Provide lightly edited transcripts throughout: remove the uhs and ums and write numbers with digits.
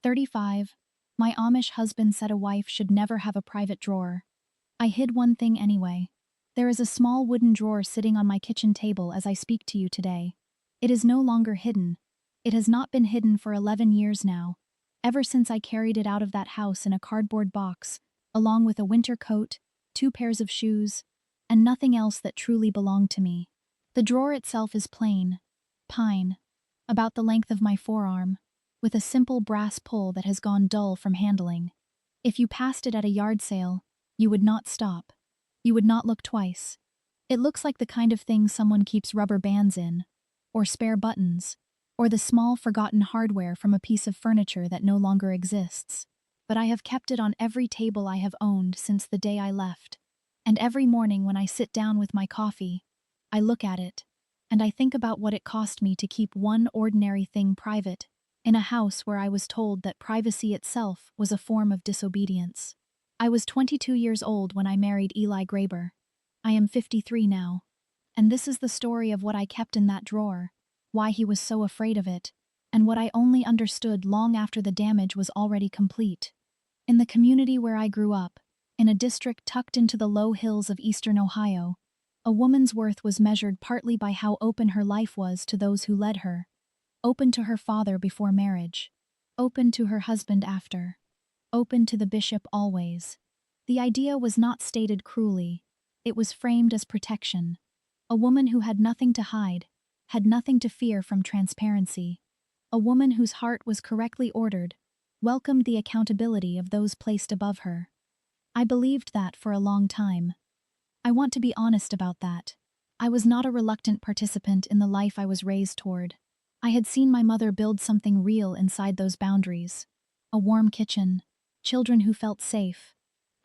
35. My Amish husband said a wife should never have a private drawer. I hid one thing anyway. There is a small wooden drawer sitting on my kitchen table as I speak to you today. It is no longer hidden. It has not been hidden for 11 years now, ever since I carried it out of that house in a cardboard box, along with a winter coat, 2 pairs of shoes, and nothing else that truly belonged to me. The drawer itself is plain, pine, about the length of my forearm, with a simple brass pull that has gone dull from handling. If you passed it at a yard sale, you would not stop. You would not look twice. It looks like the kind of thing someone keeps rubber bands in, or spare buttons, or the small forgotten hardware from a piece of furniture that no longer exists. But I have kept it on every table I have owned since the day I left, and every morning when I sit down with my coffee, I look at it, and I think about what it cost me to keep one ordinary thing private in a house where I was told that privacy itself was a form of disobedience. I was 22 years old when I married Eli Graber. I am 53 now. And this is the story of what I kept in that drawer, why he was so afraid of it, and what I only understood long after the damage was already complete. In the community where I grew up, in a district tucked into the low hills of eastern Ohio, a woman's worth was measured partly by how open her life was to those who led her. Open to her father before marriage. Open to her husband after. Open to the bishop always. The idea was not stated cruelly. It was framed as protection. A woman who had nothing to hide, had nothing to fear from transparency. A woman whose heart was correctly ordered, welcomed the accountability of those placed above her. I believed that for a long time. I want to be honest about that. I was not a reluctant participant in the life I was raised toward. I had seen my mother build something real inside those boundaries. A warm kitchen, children who felt safe,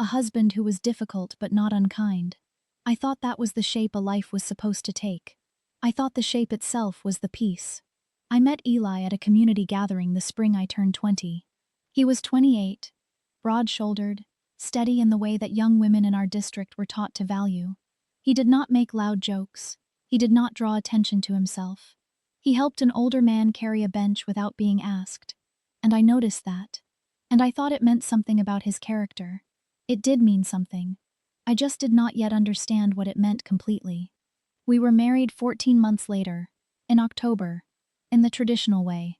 a husband who was difficult but not unkind. I thought that was the shape a life was supposed to take. I thought the shape itself was the peace. I met Eli at a community gathering the spring I turned 20. He was 28, broad-shouldered, steady in the way that young women in our district were taught to value. He did not make loud jokes. He did not draw attention to himself. He helped an older man carry a bench without being asked. And I noticed that. And I thought it meant something about his character. It did mean something. I just did not yet understand what it meant completely. We were married 14 months later, in October, in the traditional way.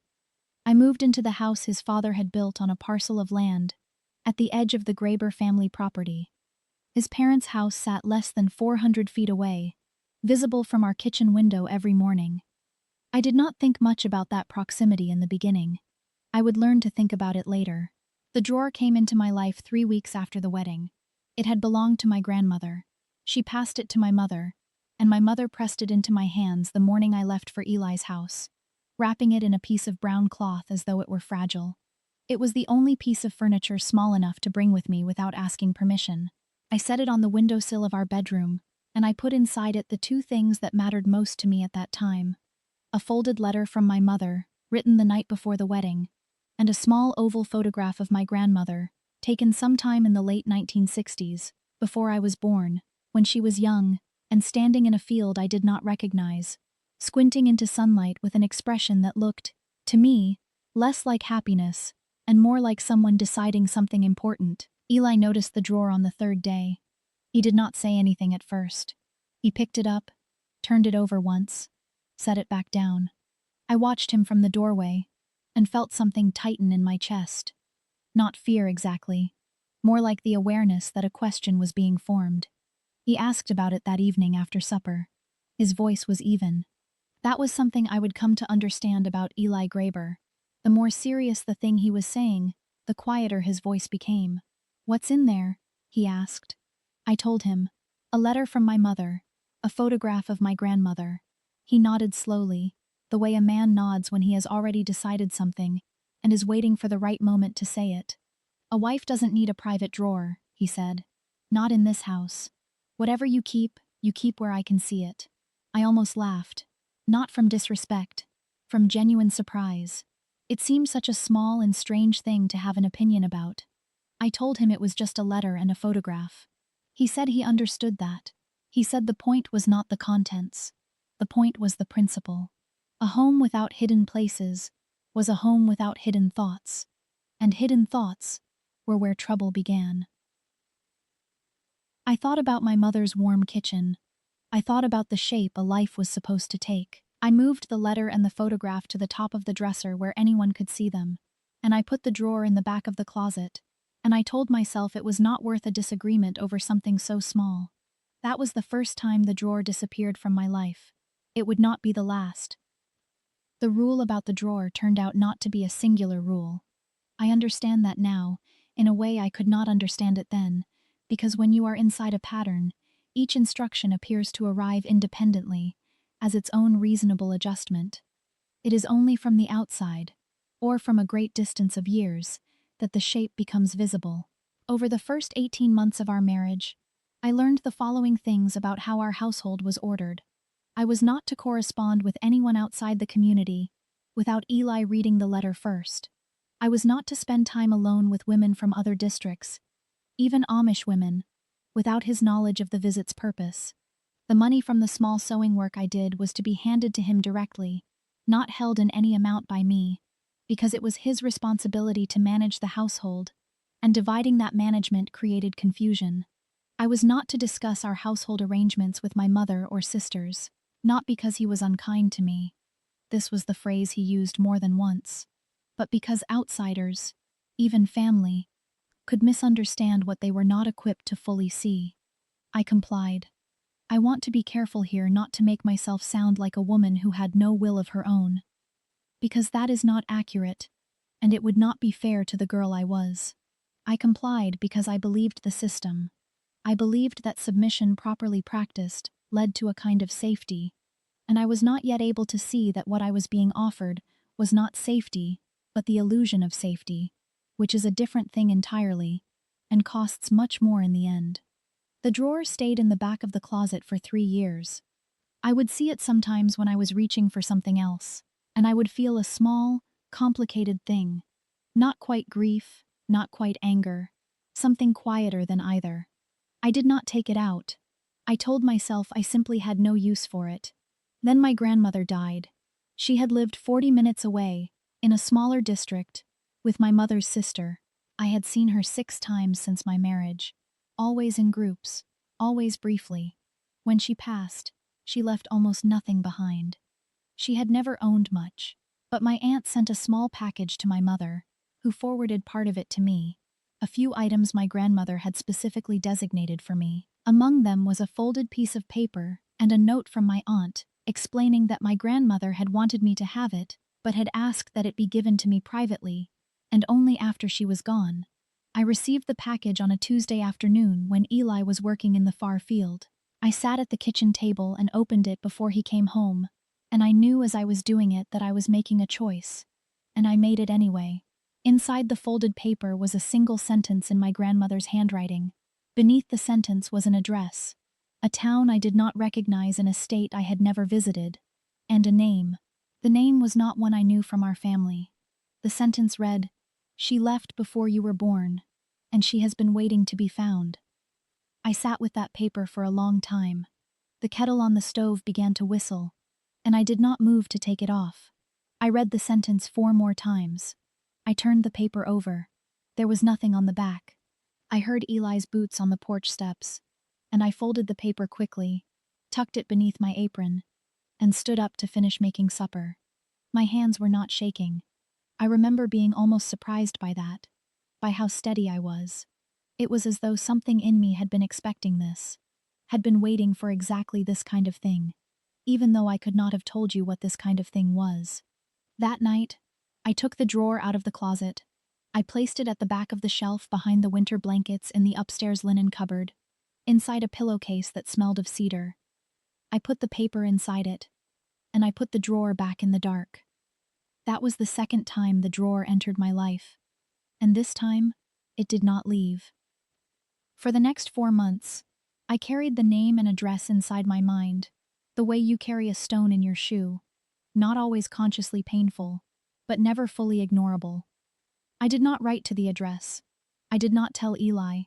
I moved into the house his father had built on a parcel of land, at the edge of the Graber family property. His parents' house sat less than 400 feet away, visible from our kitchen window every morning. I did not think much about that proximity in the beginning. I would learn to think about it later. The drawer came into my life 3 weeks after the wedding. It had belonged to my grandmother. She passed it to my mother, and my mother pressed it into my hands the morning I left for Eli's house, wrapping it in a piece of brown cloth as though it were fragile. It was the only piece of furniture small enough to bring with me without asking permission. I set it on the windowsill of our bedroom, and I put inside it the 2 things that mattered most to me at that time: a folded letter from my mother, written the night before the wedding, and a small oval photograph of my grandmother, taken sometime in the late 1960s, before I was born, when she was young, and standing in a field I did not recognize, squinting into sunlight with an expression that looked, to me, less like happiness, and more like someone deciding something important. Eli noticed the drawer on the 3rd day. He did not say anything at first. He picked it up, turned it over once, set it back down. I watched him from the doorway, and felt something tighten in my chest. Not fear exactly, more like the awareness that a question was being formed. He asked about it that evening after supper. His voice was even. That was something I would come to understand about Eli Graber. The more serious the thing he was saying, the quieter his voice became. "What's in there?" he asked. I told him. A letter from my mother, a photograph of my grandmother. He nodded slowly, the way a man nods when he has already decided something and is waiting for the right moment to say it. "A wife doesn't need a private drawer," he said. "Not in this house. Whatever you keep where I can see it." I almost laughed. Not from disrespect, from genuine surprise. It seemed such a small and strange thing to have an opinion about. I told him it was just a letter and a photograph. He said he understood that. He said the point was not the contents. The point was the principle. A home without hidden places was a home without hidden thoughts. and hidden thoughts were where trouble began. I thought about my mother's warm kitchen. I thought about the shape a life was supposed to take. I moved the letter and the photograph to the top of the dresser where anyone could see them, and I put the drawer in the back of the closet, and I told myself it was not worth a disagreement over something so small. That was the first time the drawer disappeared from my life. It would not be the last. The rule about the drawer turned out not to be a singular rule. I understand that now, in a way I could not understand it then, because when you are inside a pattern, each instruction appears to arrive independently, as its own reasonable adjustment. It is only from the outside, or from a great distance of years, that the shape becomes visible. Over the first 18 months of our marriage, I learned the following things about how our household was ordered. I was not to correspond with anyone outside the community without Eli reading the letter first. I was not to spend time alone with women from other districts, even Amish women, without his knowledge of the visit's purpose. The money from the small sewing work I did was to be handed to him directly, not held in any amount by me, because it was his responsibility to manage the household, and dividing that management created confusion. I was not to discuss our household arrangements with my mother or sisters, not because he was unkind to me. This was the phrase he used more than once, but because outsiders, even family, could misunderstand what they were not equipped to fully see. I complied. I want to be careful here not to make myself sound like a woman who had no will of her own, because that is not accurate, and it would not be fair to the girl I was. I complied because I believed the system. I believed that submission properly practiced led to a kind of safety, and I was not yet able to see that what I was being offered was not safety, but the illusion of safety, which is a different thing entirely, and costs much more in the end. The drawer stayed in the back of the closet for 3 years. I would see it sometimes when I was reaching for something else, and I would feel a small, complicated thing. Not quite grief, not quite anger, something quieter than either. I did not take it out. I told myself I simply had no use for it. Then my grandmother died. She had lived 40 minutes away, in a smaller district, with my mother's sister. I had seen her 6 times since my marriage, always in groups, always briefly. When she passed, she left almost nothing behind. She had never owned much, but my aunt sent a small package to my mother, who forwarded part of it to me. A few items my grandmother had specifically designated for me. Among them was a folded piece of paper and a note from my aunt, explaining that my grandmother had wanted me to have it, but had asked that it be given to me privately, and only after she was gone. I received the package on a Tuesday afternoon when Eli was working in the far field. I sat at the kitchen table and opened it before he came home, and I knew as I was doing it that I was making a choice, and I made it anyway. Inside the folded paper was a single sentence in my grandmother's handwriting. Beneath the sentence was an address, a town I did not recognize in a state I had never visited, and a name. The name was not one I knew from our family. The sentence read, "She left before you were born, and she has been waiting to be found." I sat with that paper for a long time. The kettle on the stove began to whistle, and I did not move to take it off. I read the sentence 4 more times. I turned the paper over. There was nothing on the back. I heard Eli's boots on the porch steps, and I folded the paper quickly, tucked it beneath my apron, and stood up to finish making supper. My hands were not shaking. I remember being almost surprised by that, by how steady I was. It was as though something in me had been expecting this, had been waiting for exactly this kind of thing, even though I could not have told you what this kind of thing was. That night, I took the drawer out of the closet. I placed it at the back of the shelf behind the winter blankets in the upstairs linen cupboard, inside a pillowcase that smelled of cedar. I put the paper inside it, and I put the drawer back in the dark. That was the second time the drawer entered my life, and this time, it did not leave. For the next 4 months, I carried the name and address inside my mind, the way you carry a stone in your shoe, not always consciously painful, but never fully ignorable. I did not write to the address. I did not tell Eli.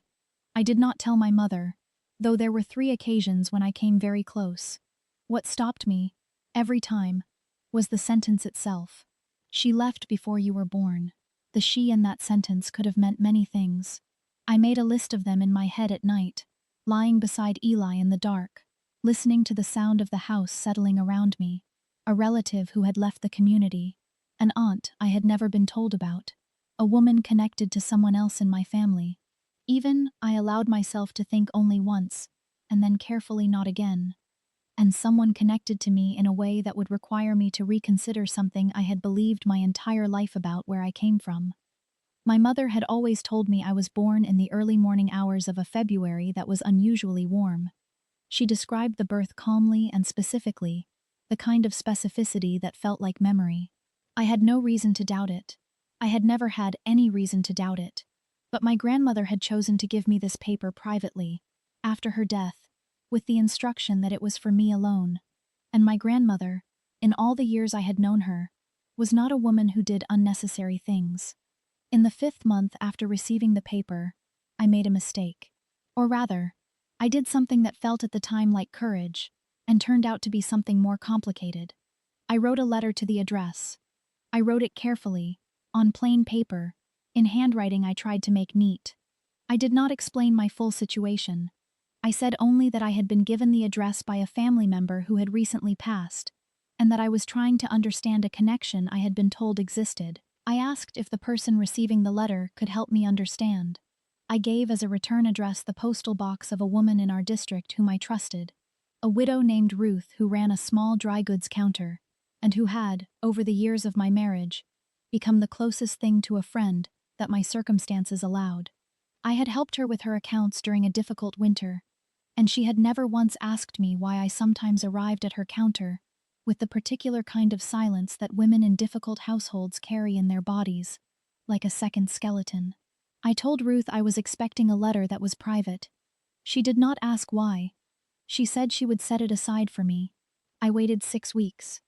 I did not tell my mother, though there were 3 occasions when I came very close. What stopped me, every time, was the sentence itself. She left before you were born. The she in that sentence could have meant many things. I made a list of them in my head at night, lying beside Eli in the dark, listening to the sound of the house settling around me, a relative who had left the community, an aunt I had never been told about, a woman connected to someone else in my family. Even, I allowed myself to think only once, and then carefully not again. And someone connected to me in a way that would require me to reconsider something I had believed my entire life about where I came from. My mother had always told me I was born in the early morning hours of a February that was unusually warm. She described the birth calmly and specifically, the kind of specificity that felt like memory. I had no reason to doubt it. I had never had any reason to doubt it. But my grandmother had chosen to give me this paper privately, after her death, with the instruction that it was for me alone. And my grandmother, in all the years I had known her, was not a woman who did unnecessary things. In the 5th month after receiving the paper, I made a mistake. Or rather, I did something that felt at the time like courage, and turned out to be something more complicated. I wrote a letter to the address. I wrote it carefully, on plain paper, in handwriting I tried to make neat. I did not explain my full situation. I said only that I had been given the address by a family member who had recently passed, and that I was trying to understand a connection I had been told existed. I asked if the person receiving the letter could help me understand. I gave as a return address the postal box of a woman in our district whom I trusted, a widow named Ruth who ran a small dry goods counter, and who had, over the years of my marriage, become the closest thing to a friend that my circumstances allowed. I had helped her with her accounts during a difficult winter, and she had never once asked me why I sometimes arrived at her counter with the particular kind of silence that women in difficult households carry in their bodies, like a second skeleton. I told Ruth I was expecting a letter that was private. She did not ask why. She said she would set it aside for me. I waited 6 weeks.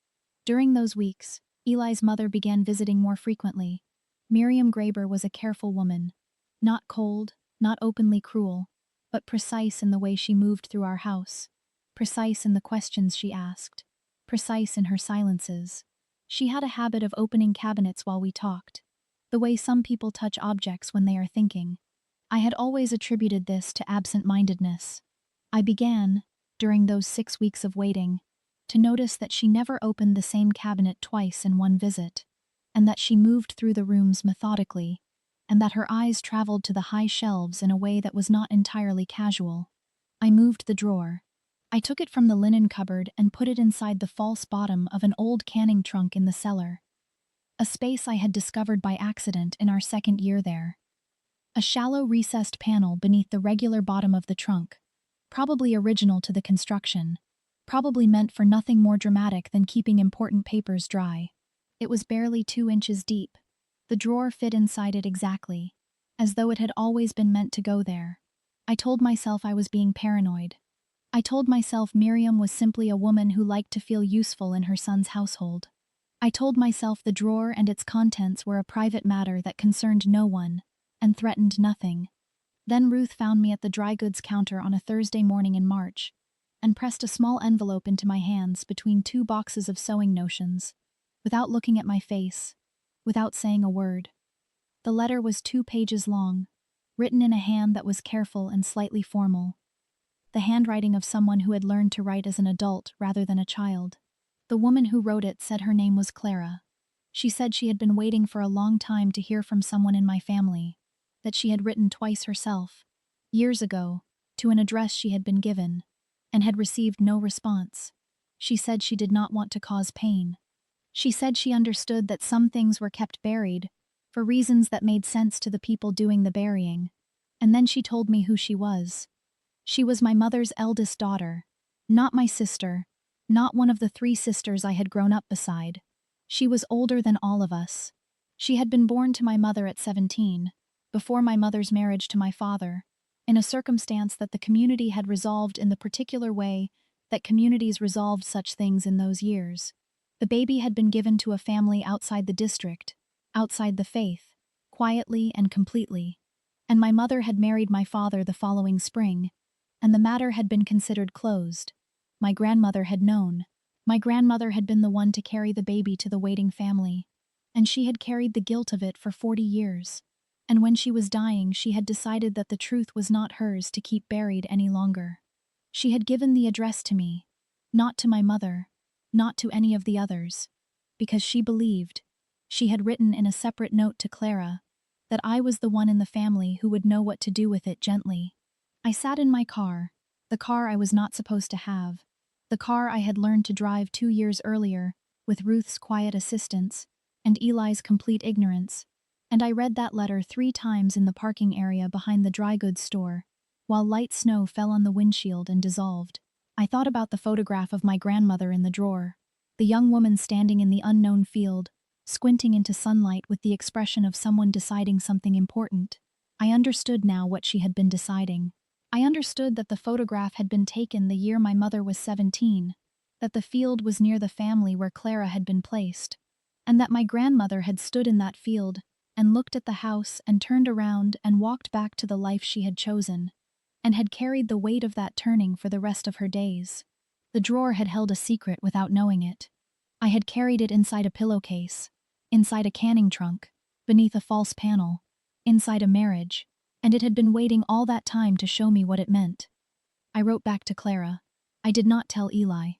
During those weeks, Eli's mother began visiting more frequently. Miriam Graber was a careful woman. Not cold, not openly cruel, but precise in the way she moved through our house. Precise in the questions she asked. Precise in her silences. She had a habit of opening cabinets while we talked, the way some people touch objects when they are thinking. I had always attributed this to absent-mindedness. I began, during those 6 weeks of waiting, to notice that she never opened the same cabinet twice in one visit, and that she moved through the rooms methodically, and that her eyes traveled to the high shelves in a way that was not entirely casual. I moved the drawer. I took it from the linen cupboard and put it inside the false bottom of an old canning trunk in the cellar, a space I had discovered by accident in our 2nd year there. A shallow recessed panel beneath the regular bottom of the trunk, probably original to the construction, probably meant for nothing more dramatic than keeping important papers dry. It was barely 2 inches deep. The drawer fit inside it exactly, as though it had always been meant to go there. I told myself I was being paranoid. I told myself Miriam was simply a woman who liked to feel useful in her son's household. I told myself the drawer and its contents were a private matter that concerned no one, and threatened nothing. Then Ruth found me at the dry goods counter on a Thursday morning in March, and pressed a small envelope into my hands between 2 boxes of sewing notions, without looking at my face, without saying a word. The letter was 2 pages long, written in a hand that was careful and slightly formal. The handwriting of someone who had learned to write as an adult rather than a child. The woman who wrote it said her name was Clara. She said she had been waiting for a long time to hear from someone in my family, that she had written twice herself, years ago, to an address she had been given, and had received no response. She said she did not want to cause pain. She said she understood that some things were kept buried, for reasons that made sense to the people doing the burying, and then she told me who she was. She was my mother's eldest daughter, not my sister, not one of the 3 sisters I had grown up beside. She was older than all of us. She had been born to my mother at 17, before my mother's marriage to my father, in a circumstance that the community had resolved in the particular way that communities resolved such things in those years. The baby had been given to a family outside the district, outside the faith, quietly and completely, and my mother had married my father the following spring, and the matter had been considered closed. My grandmother had known. My grandmother had been the one to carry the baby to the waiting family. and she had carried the guilt of it for 40 years. And when she was dying, she had decided that the truth was not hers to keep buried any longer. She had given the address to me, not to my mother, not to any of the others, because she believed, she had written in a separate note to Clara, that I was the one in the family who would know what to do with it gently. I sat in my car, the car I was not supposed to have, the car I had learned to drive 2 years earlier, with Ruth's quiet assistance and Eli's complete ignorance, and I read that letter 3 times in the parking area behind the dry goods store, while light snow fell on the windshield and dissolved. I thought about the photograph of my grandmother in the drawer, the young woman standing in the unknown field, squinting into sunlight with the expression of someone deciding something important. I understood now what she had been deciding. I understood that the photograph had been taken the year my mother was 17, that the field was near the family where Clara had been placed, and that my grandmother had stood in that field and looked at the house and turned around and walked back to the life she had chosen, and had carried the weight of that turning for the rest of her days. The drawer had held a secret without knowing it. I had carried it inside a pillowcase, inside a canning trunk, beneath a false panel, inside a marriage, and it had been waiting all that time to show me what it meant. I wrote back to Clara. I did not tell Eli.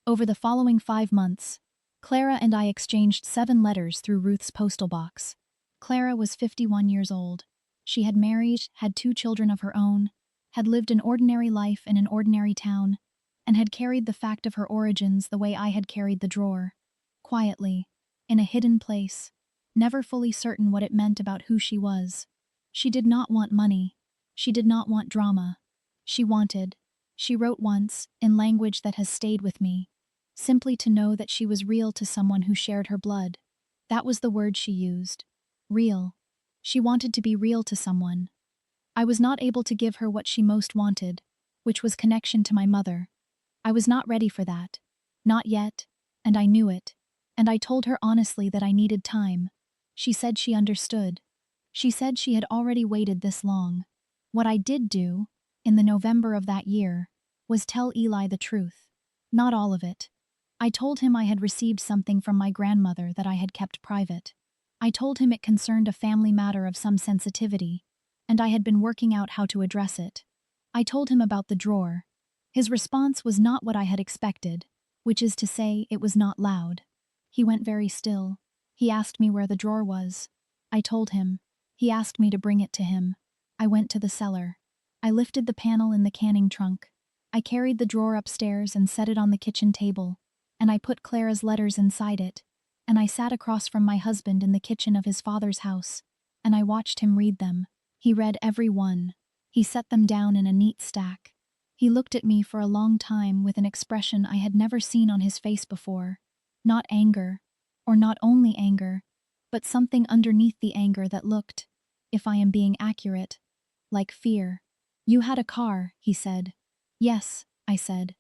Over the following 5 months, Clara and I exchanged 7 letters through Ruth's postal box. Clara was 51 years old. She had married, had 2 children of her own, had lived an ordinary life in an ordinary town, and had carried the fact of her origins the way I had carried the drawer, quietly, in a hidden place, never fully certain what it meant about who she was. She did not want money. She did not want drama. She wanted, she wrote once, in language that has stayed with me, simply to know that she was real to someone who shared her blood. That was the word she used. Real. She wanted to be real to someone. I was not able to give her what she most wanted, which was connection to my mother. I was not ready for that. Not yet, and I knew it. And I told her honestly that I needed time. She said she understood. She said she had already waited this long. What I did do, in the November of that year, was tell Eli the truth. Not all of it. I told him I had received something from my grandmother that I had kept private. I told him it concerned a family matter of some sensitivity, and I had been working out how to address it. I told him about the drawer. His response was not what I had expected, which is to say, it was not loud. He went very still. He asked me where the drawer was. I told him. He asked me to bring it to him. I went to the cellar. I lifted the panel in the canning trunk. I carried the drawer upstairs and set it on the kitchen table, and I put Clara's letters inside it, and I sat across from my husband in the kitchen of his father's house, and I watched him read them. He read every one. He set them down in a neat stack. He looked at me for a long time with an expression I had never seen on his face before. Not anger, or not only anger, but something underneath the anger that looked, if I am being accurate, like fear. You had a car, he said. Yes, I said.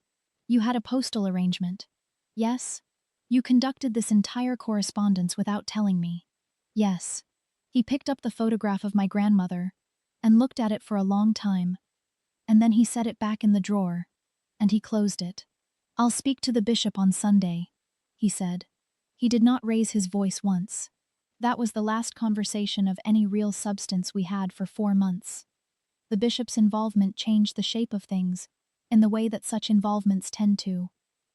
You had a postal arrangement. Yes. You conducted this entire correspondence without telling me. Yes. He picked up the photograph of my grandmother and looked at it for a long time, and then he set it back in the drawer, and he closed it. I'll speak to the bishop on Sunday, he said. He did not raise his voice once. That was the last conversation of any real substance we had for 4 months. The bishop's involvement changed the shape of things, in the way that such involvements tend to,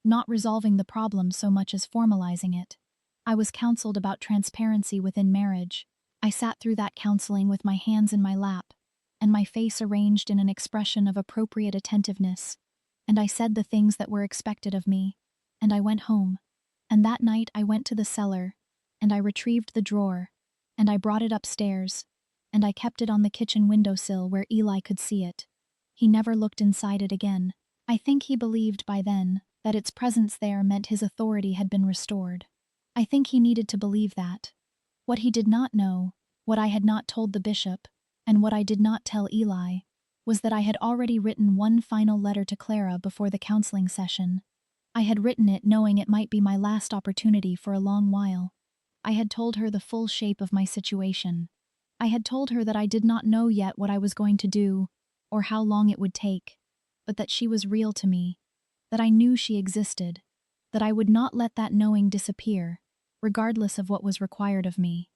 not resolving the problem so much as formalizing it. I was counseled about transparency within marriage. I sat through that counseling with my hands in my lap, and my face arranged in an expression of appropriate attentiveness, and I said the things that were expected of me, and I went home. And that night I went to the cellar, and I retrieved the drawer, and I brought it upstairs, and I kept it on the kitchen windowsill where Eli could see it. He never looked inside it again. I think he believed by then that its presence there meant his authority had been restored. I think he needed to believe that. What he did not know, what I had not told the bishop, and what I did not tell Eli, was that I had already written one final letter to Clara before the counseling session. I had written it knowing it might be my last opportunity for a long while. I had told her the full shape of my situation. I had told her that I did not know yet what I was going to do, or how long it would take, but that she was real to me, that I knew she existed, that I would not let that knowing disappear, regardless of what was required of me.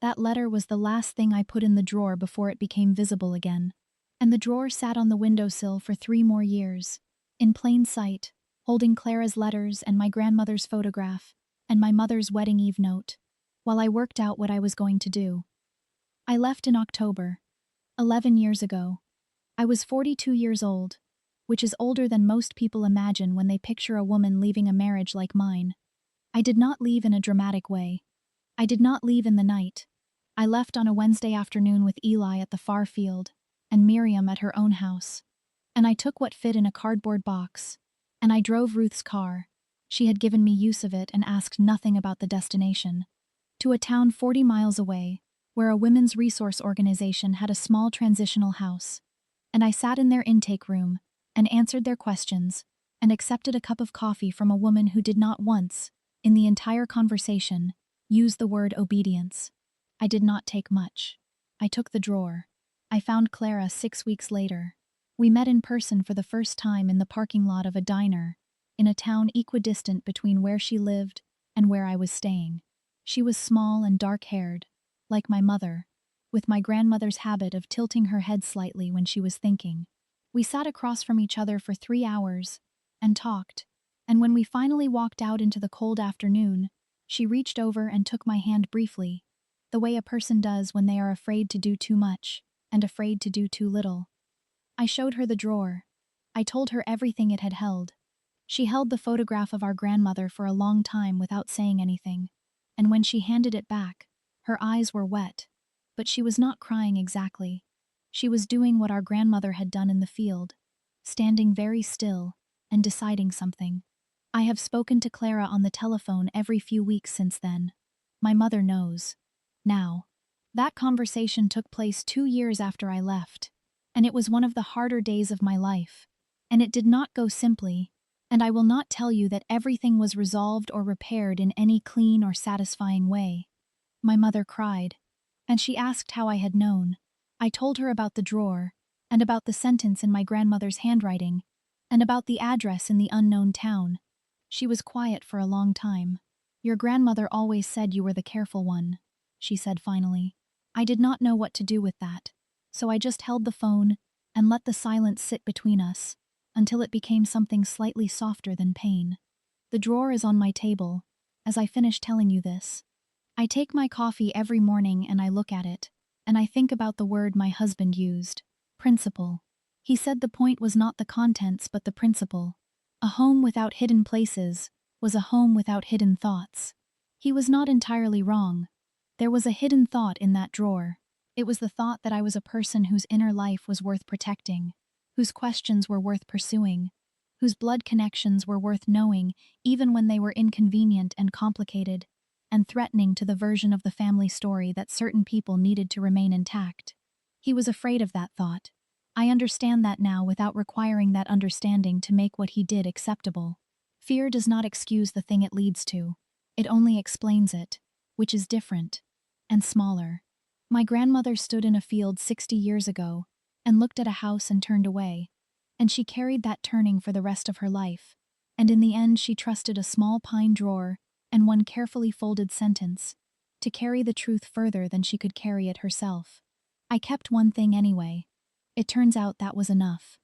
That letter was the last thing I put in the drawer before it became visible again. And the drawer sat on the windowsill for 3 more years, in plain sight, holding Clara's letters and my grandmother's photograph, and my mother's wedding eve note, while I worked out what I was going to do. I left in October, 11 years ago. I was 42 years old, which is older than most people imagine when they picture a woman leaving a marriage like mine. I did not leave in a dramatic way. I did not leave in the night. I left on a Wednesday afternoon with Eli at the far field, and Miriam at her own house. And I took what fit in a cardboard box, and I drove Ruth's car. She had given me use of it and asked nothing about the destination. To a town 40 miles away, where a women's resource organization had a small transitional house. And I sat in their intake room, and answered their questions, and accepted a cup of coffee from a woman who did not once, in the entire conversation, use the word obedience. I did not take much. I took the drawer. I found Clara 6 weeks later. We met in person for the first time in the parking lot of a diner, in a town equidistant between where she lived and where I was staying. She was small and dark-haired, like my mother, with my grandmother's habit of tilting her head slightly when she was thinking. We sat across from each other for 3 hours and talked, and when we finally walked out into the cold afternoon, she reached over and took my hand briefly, the way a person does when they are afraid to do too much and afraid to do too little. I showed her the drawer. I told her everything it had held. She held the photograph of our grandmother for a long time without saying anything, and when she handed it back, her eyes were wet, but she was not crying exactly. She was doing what our grandmother had done in the field, standing very still and deciding something. I have spoken to Clara on the telephone every few weeks since then. My mother knows. Now. That conversation took place 2 years after I left, and it was one of the harder days of my life. And it did not go simply, and I will not tell you that everything was resolved or repaired in any clean or satisfying way. My mother cried, and she asked how I had known. I told her about the drawer, and about the sentence in my grandmother's handwriting, and about the address in the unknown town. She was quiet for a long time. "Your grandmother always said you were the careful one," she said finally. I did not know what to do with that, so I just held the phone and let the silence sit between us until it became something slightly softer than pain. The drawer is on my table, as I finish telling you this. I take my coffee every morning and I look at it, and I think about the word my husband used, principle. He said the point was not the contents but the principle. A home without hidden places was a home without hidden thoughts. He was not entirely wrong. There was a hidden thought in that drawer. It was the thought that I was a person whose inner life was worth protecting, whose questions were worth pursuing, whose blood connections were worth knowing even when they were inconvenient and complicated, and threatening to the version of the family story that certain people needed to remain intact. He was afraid of that thought. I understand that now without requiring that understanding to make what he did acceptable. Fear does not excuse the thing it leads to. It only explains it, which is different and smaller. My grandmother stood in a field 60 years ago and looked at a house and turned away, and she carried that turning for the rest of her life, and in the end she trusted a small pine drawer and one carefully folded sentence to carry the truth further than she could carry it herself. I kept one thing anyway. It turns out that was enough.